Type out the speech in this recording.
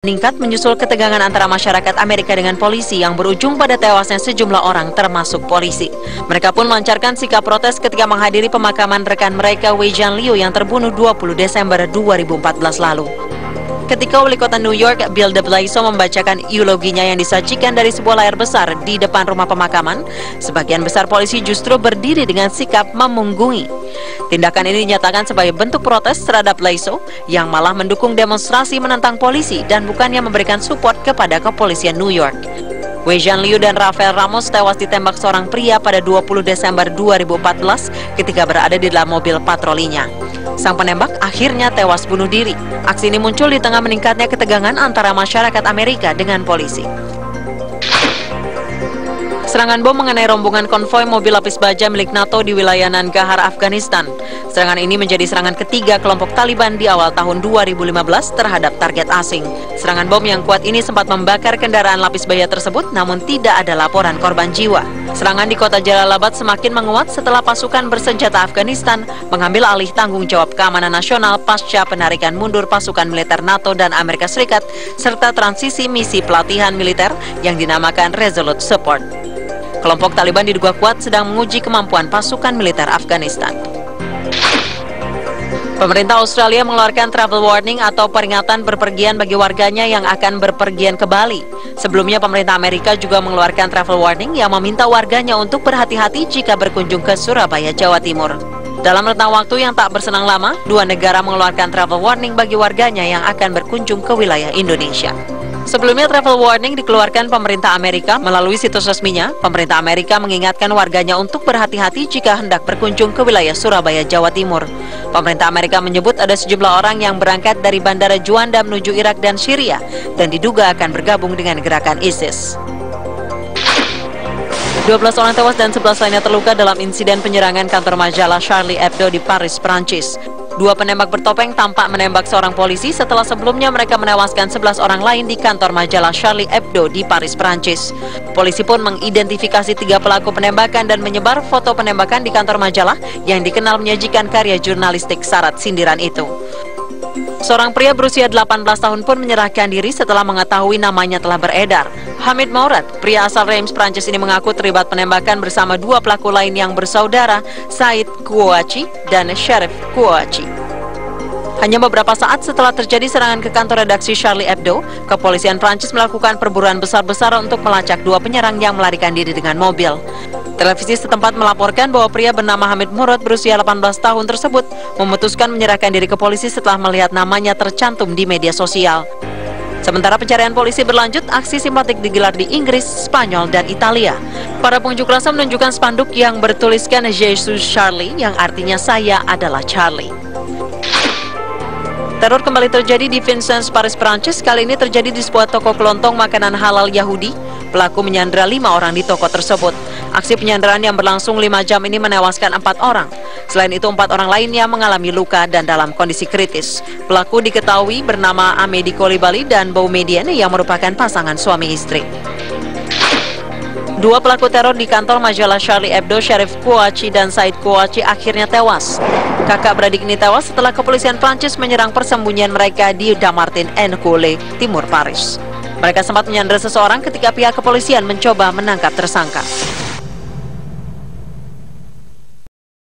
Meningkat menyusul ketegangan antara masyarakat Amerika dengan polisi yang berujung pada tewasnya sejumlah orang termasuk polisi. Mereka pun melancarkan sikap protes ketika menghadiri pemakaman rekan mereka Wei Jianliu yang terbunuh 20 Desember 2014 lalu. Ketika Wali Kota New York, Bill de Blasio membacakan euloginya yang disajikan dari sebuah layar besar di depan rumah pemakaman, sebagian besar polisi justru berdiri dengan sikap memunggungi. Tindakan ini dinyatakan sebagai bentuk protes terhadap Blasio yang malah mendukung demonstrasi menentang polisi dan bukannya memberikan support kepada kepolisian New York. Wei Jianliu dan Rafael Ramos tewas ditembak seorang pria pada 20 Desember 2014 ketika berada di dalam mobil patrolinya. Sang penembak akhirnya tewas bunuh diri. Aksi ini muncul di tengah meningkatnya ketegangan antara masyarakat Amerika dengan polisi. Serangan bom mengenai rombongan konvoi mobil lapis baja milik NATO di wilayah Nangarhar, Afghanistan. Serangan ini menjadi serangan ketiga kelompok Taliban di awal tahun 2015 terhadap target asing. Serangan bom yang kuat ini sempat membakar kendaraan lapis baja tersebut, namun tidak ada laporan korban jiwa. Serangan di kota Jalalabad semakin menguat setelah pasukan bersenjata Afghanistan mengambil alih tanggung jawab keamanan nasional pasca penarikan mundur pasukan militer NATO dan Amerika Serikat, serta transisi misi pelatihan militer yang dinamakan Resolute Support. Kelompok Taliban diduga kuat sedang menguji kemampuan pasukan militer Afghanistan. Pemerintah Australia mengeluarkan travel warning atau peringatan berpergian bagi warganya yang akan berpergian ke Bali. Sebelumnya, pemerintah Amerika juga mengeluarkan travel warning yang meminta warganya untuk berhati-hati jika berkunjung ke Surabaya, Jawa Timur. Dalam rentang waktu yang tak bersenang lama, dua negara mengeluarkan travel warning bagi warganya yang akan berkunjung ke wilayah Indonesia. Sebelumnya, travel warning dikeluarkan pemerintah Amerika melalui situs resminya. Pemerintah Amerika mengingatkan warganya untuk berhati-hati jika hendak berkunjung ke wilayah Surabaya, Jawa Timur. Pemerintah Amerika menyebut ada sejumlah orang yang berangkat dari Bandara Juanda menuju Irak dan Syria dan diduga akan bergabung dengan gerakan ISIS. 12 orang tewas dan 11 lainnya terluka dalam insiden penyerangan kantor majalah Charlie Hebdo di Paris, Prancis. Dua penembak bertopeng tampak menembak seorang polisi setelah sebelumnya mereka menewaskan 11 orang lain di kantor majalah Charlie Hebdo di Paris, Prancis. Polisi pun mengidentifikasi 3 pelaku penembakan dan menyebar foto penembakan di kantor majalah yang dikenal menyajikan karya jurnalistik syarat sindiran itu. Seorang pria berusia 18 tahun pun menyerahkan diri setelah mengetahui namanya telah beredar. Hamid Mourad, pria asal Reims, Prancis ini mengaku terlibat penembakan bersama 2 pelaku lain yang bersaudara, Said Kouachi dan Sherif Kouachi. Hanya beberapa saat setelah terjadi serangan ke kantor redaksi Charlie Hebdo, kepolisian Prancis melakukan perburuan besar-besaran untuk melacak 2 penyerang yang melarikan diri dengan mobil. Televisi setempat melaporkan bahwa pria bernama Hamid Mourad berusia 18 tahun tersebut memutuskan menyerahkan diri ke polisi setelah melihat namanya tercantum di media sosial. Sementara pencarian polisi berlanjut, aksi simpatik digelar di Inggris, Spanyol, dan Italia. Para pengunjuk rasa menunjukkan spanduk yang bertuliskan Jesus Charlie, yang artinya saya adalah Charlie. Teror kembali terjadi di Vincennes, Paris, Prancis. Kali ini terjadi di sebuah toko kelontong makanan halal Yahudi. Pelaku menyandra 5 orang di toko tersebut. Aksi penyanderaan yang berlangsung 5 jam ini menewaskan 4 orang. Selain itu, 4 orang lainnya mengalami luka dan dalam kondisi kritis. Pelaku diketahui bernama Amedi Coulibaly dan Boumediene yang merupakan pasangan suami istri. 2 pelaku teror di kantor majalah Charlie Hebdo, Sherif Kouachi dan Said Kouachi, akhirnya tewas. Kakak beradik ini tewas setelah kepolisian Prancis menyerang persembunyian mereka di Dammartin-en-Goulée, timur Paris. Mereka sempat menyandera seseorang ketika pihak kepolisian mencoba menangkap tersangka.